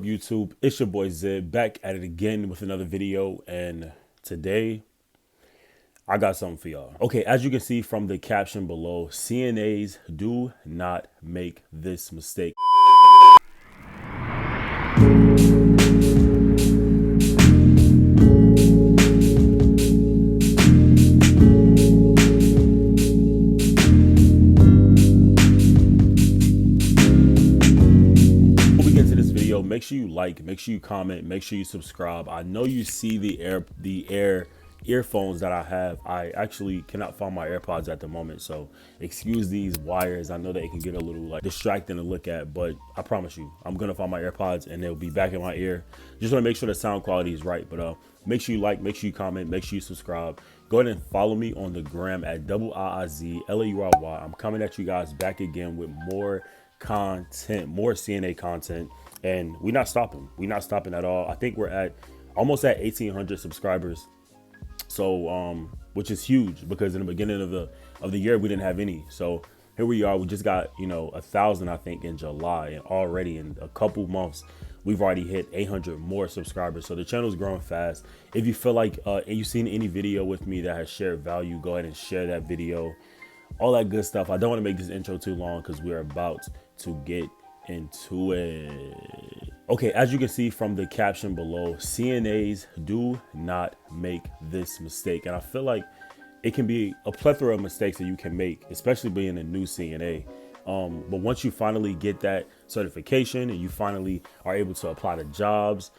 YouTube, it's your boy Zed back at it again with another video, and today I got something for y'all. Okay, as you can see from the caption below, CNAs do not make this mistake. Make sure you like, make sure you comment, make sure you subscribe. I know you see the earphones that I have. I actually cannot find my AirPods at the moment, so excuse these wires. I know that it can get a little like distracting to look at, but I promise you I'm gonna find my AirPods and they'll be back in my ear. Just want to make sure the sound quality is right. But make sure you like, make sure you comment, make sure you subscribe. Go ahead and follow me on the gram at IIZLAURY. I'm coming at you guys back again with more content, more CNA content, and we're not stopping. We're not stopping at all. I think we're at almost at 1,800 subscribers. So which is huge because in the beginning of the year we didn't have any. So here we are. We just got 1,000 I think in July, and already in a couple months we've already hit 800 more subscribers. So the channel's growing fast. If you feel like you've seen any video with me that has shared value, go ahead and share that video. All that good stuff. I don't want to make this intro too long because we're about to get into it. Okay, as you can see from the caption below, CNAs do not make this mistake. And I feel like it can be a plethora of mistakes that you can make, especially being a new CNA. But once you finally get that certification and you finally are able to apply to jobs,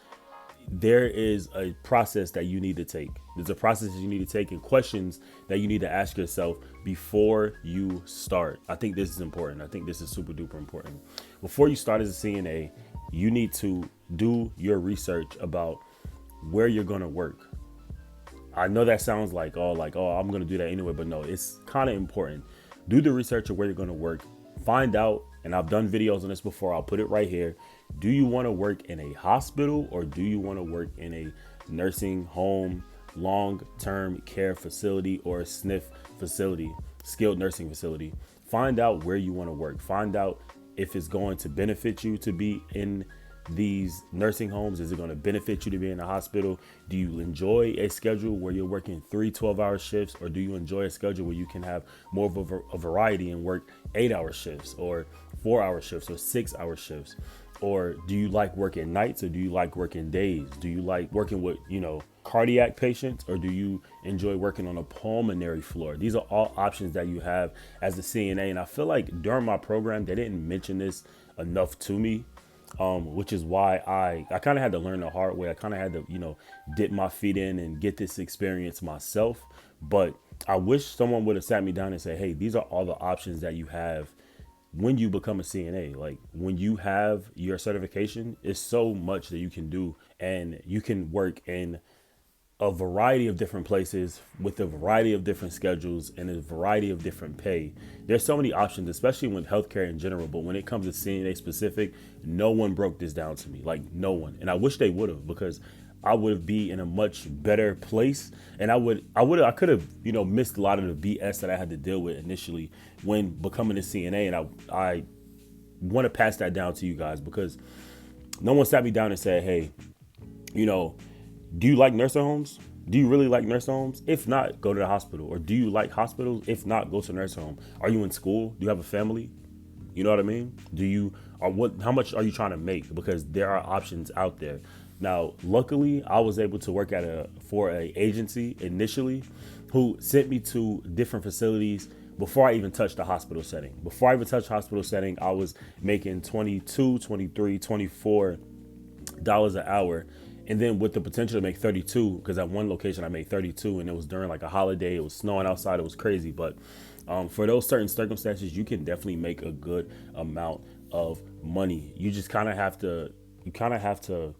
there is a process that you need to take. There's a process that you need to take and questions that you need to ask yourself before you start. I think this is important. I think this is super duper important. Before you start as a CNA, you need to do your research about where you're going to work. I know that sounds like, oh, I'm going to do that anyway, but no, it's kind of important. Do the research of where you're going to work. Find out, and I've done videos on this before. I'll put it right here. Do you want to work in a hospital or do you want to work in a nursing home, long-term care facility, or a SNF facility, skilled nursing facility? Find out where you want to work. Find out if it's going to benefit you to be in these nursing homes. Is it going to benefit you to be in a hospital? Do you enjoy a schedule where you're working 3 12-hour shifts, or do you enjoy a schedule where you can have more of a variety and work 8-hour shifts or 4-hour shifts or 6-hour shifts? Or do you like working nights or do you like working days? Do you like working with, cardiac patients, or do you enjoy working on a pulmonary floor? These are all options that you have as a CNA. And I feel like during my program, they didn't mention this enough to me, which is why I kind of had to learn the hard way. I kind of had to, dip my feet in and get this experience myself. But I wish someone would have sat me down and said, hey, these are all the options that you have when you become a CNA. Like when you have your certification, it's so much that you can do, and you can work in a variety of different places with a variety of different schedules and a variety of different pay. There's so many options, especially with healthcare in general. But when it comes to CNA specific, no one broke this down to me, like no one. And I wish they would have, because I would be in a much better place, and I could have, missed a lot of the BS that I had to deal with initially when becoming a CNA. And I want to pass that down to you guys, because no one sat me down and said, hey, do you like nursing homes? Do you really like nursing homes? If not, go to the hospital. Or do you like hospitals? If not, go to a nursing home. Are you in school? Do you have a family? You know what I mean? How much are you trying to make? Because there are options out there. Now, luckily, I was able to work for an agency initially who sent me to different facilities before I even touched the hospital setting. Before I even touched hospital setting, I was making $22, $23, $24 an hour. And then with the potential to make 32, because at one location I made 32, and it was during like a holiday. It was snowing outside. It was crazy. But for those certain circumstances, you can definitely make a good amount of money. You just kind of have to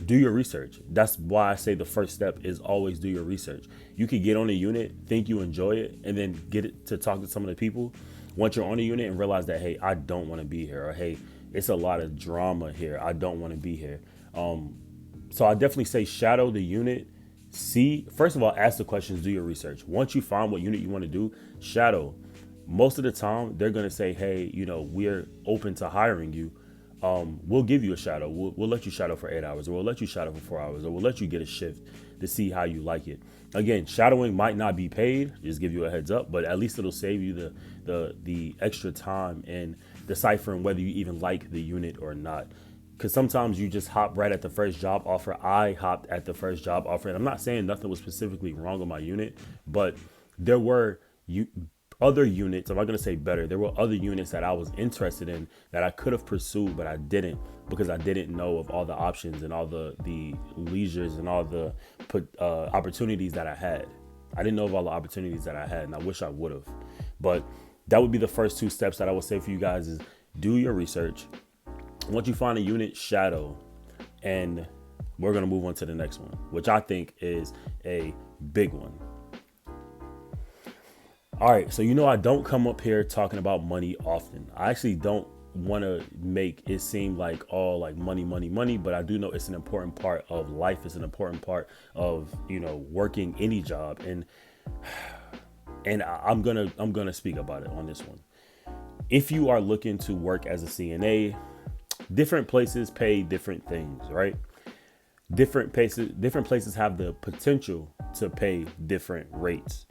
do your research. That's why I say the first step is always do your research. You could get on a unit, think you enjoy it, and then get it to talk to some of the people once you're on a unit and realize that, hey, I don't want to be here, or hey, it's a lot of drama here, I don't want to be here. So I definitely say shadow the unit. First of all, ask the questions, do your research. Once you find what unit you want to do, shadow. Most of the time, they're going to say, hey, we're open to hiring you. we'll give you a shadow. We'll let you shadow for 8 hours, or we'll let you shadow for 4 hours, or we'll let you get a shift to see how you like it. Again, shadowing might not be paid, just give you a heads up, but at least it'll save you the extra time in deciphering whether you even like the unit or not. Because sometimes you just hop right at the first job offer. I hopped at the first job offer, and I'm not saying nothing was specifically wrong with my unit, but there were other units. I'm not gonna say better. There were other units that I was interested in that I could have pursued, but I didn't, because I didn't know of all the options and all the leisures and all the opportunities that I had. I didn't know of all the opportunities that I had, and I wish I would have. But that would be the first two steps that I would say for you guys: is do your research. Once you find a unit, shadow, and we're going to move on to the next one, which I think is a big one. All right. So, I don't come up here talking about money often. I actually don't want to make it seem like all like money, but I do know it's an important part of life. It's an important part of, working any job. And I'm going to speak about it on this one. If you are looking to work as a CNA, different places pay different things, right? Different places have the potential to pay different rates.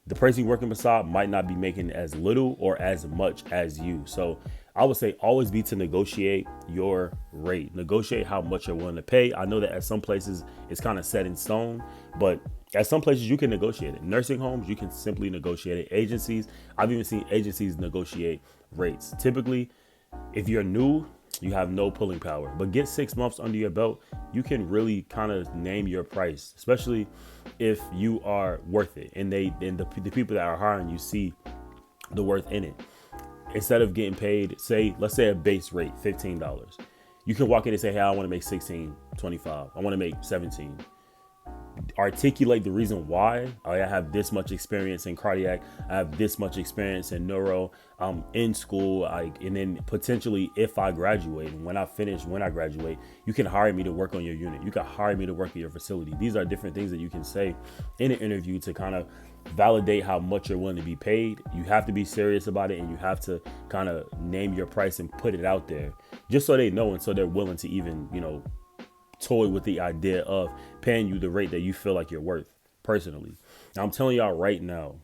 The person you're working beside might not be making as little or as much as you. So I would say always be to negotiate your rate. Negotiate how much you're willing to pay. I know that at some places it's kind of set in stone, but at some places you can negotiate it. Nursing homes, you can simply negotiate it. Agencies, I've even seen agencies negotiate rates. Typically, if you're new, you have no pulling power, but get 6 months under your belt. You can really kind of name your price, especially if you are worth it. And the people that are hiring you see the worth in it. Instead of getting paid, let's say a base rate, $15. You can walk in and say, hey, I want to make $16.25. I want to make $17. Articulate the reason why. I have this much experience in cardiac. I have this much experience in neuro. I'm in school. And then potentially if I graduate, and when I graduate, you can hire me to work on your unit. You can hire me to work at your facility. These are different things that you can say in an interview to kind of validate how much you're willing to be paid. You have to be serious about it, and you have to kind of name your price and put it out there just so they know, and so they're willing to even, toy with the idea of paying you the rate that you feel like you're worth personally. Now, I'm telling y'all right now,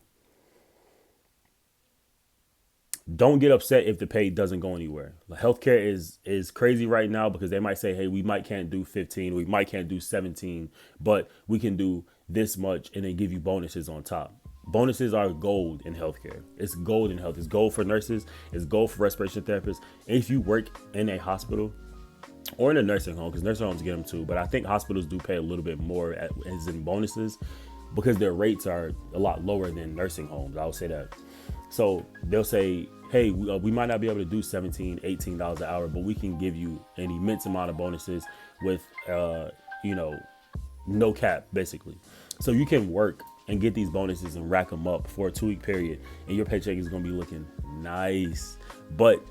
don't get upset if the pay doesn't go anywhere. Healthcare is crazy right now because they might say, hey, we can't do 15, we can't do 17, but we can do this much, and then give you bonuses on top. Bonuses are gold in healthcare. It's gold in health. It's gold for nurses. It's gold for respiration therapists. If you work in a hospital or in a nursing home, because nursing homes get them too, but I think hospitals do pay a little bit more as in bonuses because their rates are a lot lower than nursing homes. I would say that. So they'll say, hey, we might not be able to do $17, $18 an hour, but we can give you an immense amount of bonuses with, no cap, basically. So you can work and get these bonuses and rack them up for a 2-week period, and your paycheck is going to be looking nice. But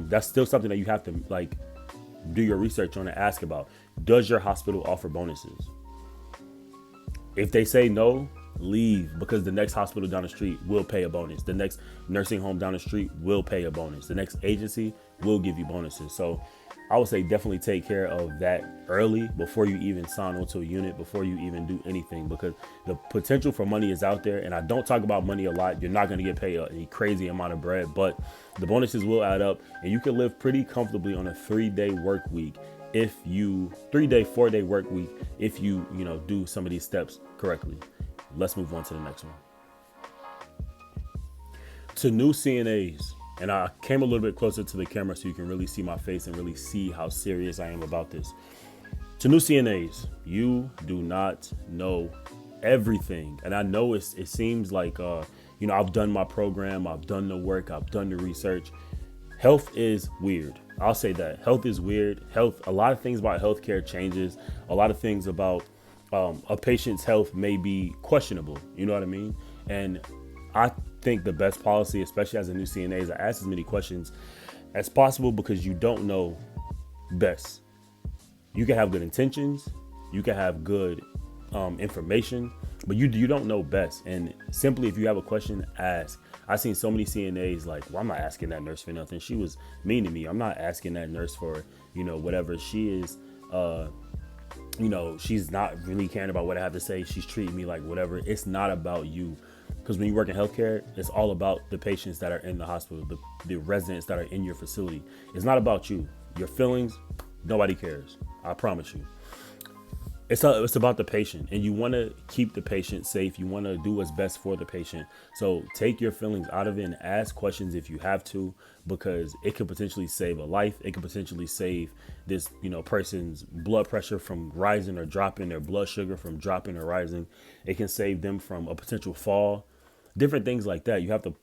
that's still something that you have to do your research on and ask about. Does your hospital offer bonuses? If they say no, leave, because the next hospital down the street will pay a bonus. The next nursing home down the street will pay a bonus. The next agency will give you bonuses. So I would say definitely take care of that early before you even sign onto a unit, before you even do anything, because the potential for money is out there. And I don't talk about money a lot. You're not going to get paid a crazy amount of bread, but the bonuses will add up, and you can live pretty comfortably on a 3-day work week. 4-day work week, if you do some of these steps correctly. Let's move on to the next one. To new CNAs, and I came a little bit closer to the camera so you can really see my face and really see how serious I am about this. To new CNAs, you do not know everything. And I know it seems like, I've done my program, I've done the work, I've done the research. Health is weird. I'll say that. Health is weird. A lot of things about healthcare changes. A lot of things about a patient's health may be questionable. You know what I mean? And I think the best policy, especially as a new CNA, is to ask as many questions as possible, because you don't know best. You can have good intentions. You can have good information. but you don't know best. And simply, if you have a question, ask. I've seen so many CNAs like, well, I'm not asking that nurse for nothing. She was mean to me. I'm not asking that nurse for, whatever. She is, she's not really caring about what I have to say. She's treating me like whatever. It's not about you. Because when you work in healthcare, it's all about the patients that are in the hospital, the residents that are in your facility. It's not about you. Your feelings, nobody cares. I promise you. It's about the patient, and you want to keep the patient safe. You want to do what's best for the patient. So take your feelings out of it and ask questions if you have to, because it could potentially save a life. It could potentially save this, person's blood pressure from rising or dropping, their blood sugar from dropping or rising. It can save them from a potential fall, different things like that. You have to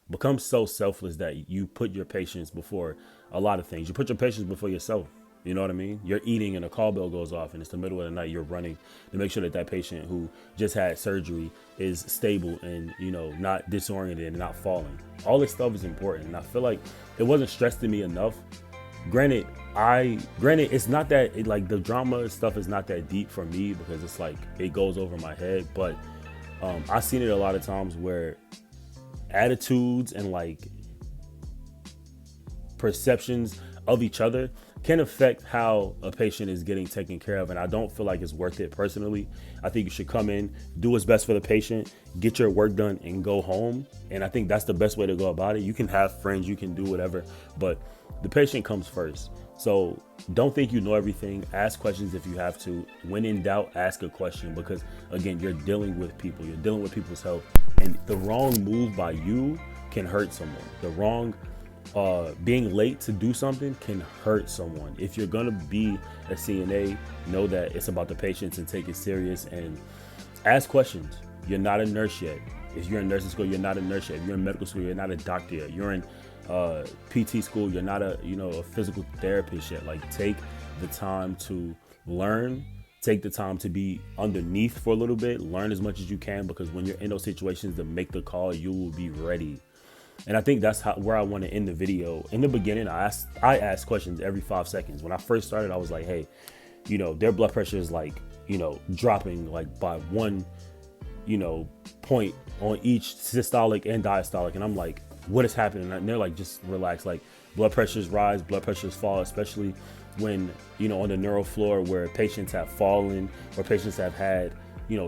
become so selfless that you put your patients before a lot of things. You put your patients before yourself. You know what I mean? You're eating and a call bell goes off and it's the middle of the night. You're running to make sure that patient who just had surgery is stable and, not disoriented and not falling. All this stuff is important. And I feel like it wasn't stressed to me enough. Granted, it's not that the drama stuff is not that deep for me, because it's like it goes over my head. But I've seen it a lot of times where attitudes and perceptions of each other can affect how a patient is getting taken care of. And I don't feel like it's worth it personally. I think you should come in, do what's best for the patient, get your work done and go home. And I think that's the best way to go about it. You can have friends, you can do whatever, but the patient comes first. So don't think you know everything. Ask questions if you have to. When in doubt, ask a question, because again, you're dealing with people, you're dealing with people's health, and the wrong move by you can hurt someone. The wrong being late to do something can hurt someone. If you're gonna be a CNA, know that it's about the patients and take it serious and ask questions. You're not a nurse yet. If you're in nursing school, you're not a nurse yet. If you're in medical school, you're not a doctor yet. You're in PT school, you're not a physical therapist yet. Take the time to learn. Take the time to be underneath for a little bit. Learn as much as you can, because when you're in those situations to make the call, you will be ready. And I think that's where I want to end the video. In the beginning, I asked questions every 5 seconds. When I first started, I was like, hey, their blood pressure is dropping by 1, point on each systolic and diastolic. And I'm like, what is happening? And they're like, just relax. Blood pressures rise, blood pressures fall, especially when, on the neuro floor where patients have fallen or patients have had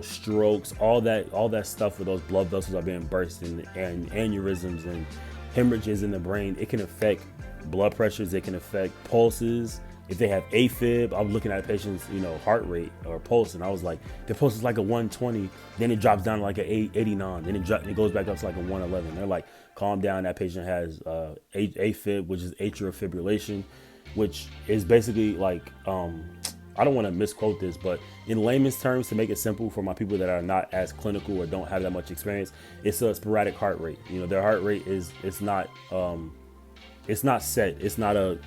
strokes, all that stuff where those blood vessels are being burst and aneurysms and hemorrhages in the brain. It can affect blood pressures. It can affect pulses. If they have AFib, I was looking at a patient's, heart rate or pulse, and I was like, the pulse is like a 120, then it drops down to like an 89, then it goes back up to like a 111. They're like, calm down. That patient has AFib, which is atrial fibrillation, which is basically I don't want to misquote this, but in layman's terms, to make it simple for my people that are not as clinical or don't have that much experience, it's a sporadic heart rate. Their heart rate it's not set. It's not a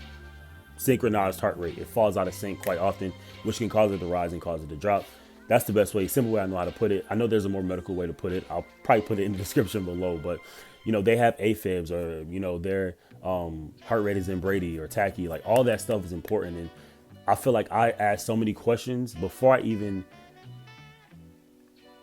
synchronized heart rate. It falls out of sync quite often, which can cause it to rise and cause it to drop. That's the best way, simple way I know how to put it. I know there's a more medical way to put it. I'll probably put it in the description below, but they have AFibs, or their heart rate is in Brady or tachy. All that stuff is important. And I feel like I asked so many questions before I even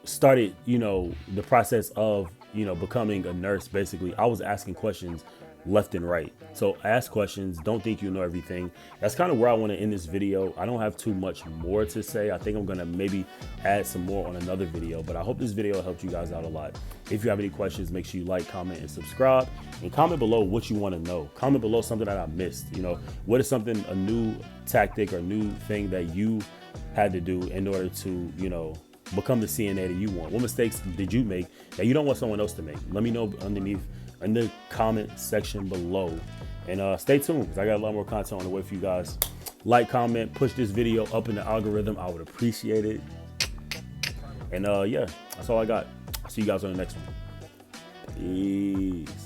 started, the process of, becoming a nurse. Basically, I was asking questions left and right. So ask questions. Don't think you know everything. That's kind of where I want to end this video. I don't have too much more to say. I think I'm going to maybe add some more on another video, but I hope this video helped you guys out a lot. If you have any questions, make sure you like, comment, and subscribe, and comment below what you want to know. Comment below something that I missed. What is something, a new tactic or new thing that you had to do in order to, become the CNA that you want? What mistakes did you make that you don't want someone else to make? Let me know underneath in the comment section below, and stay tuned, because I got a lot more content on the way for you guys. Like, comment, push this video up in the algorithm. I would appreciate it. And yeah, that's all I got. I'll see you guys on the next one. Peace.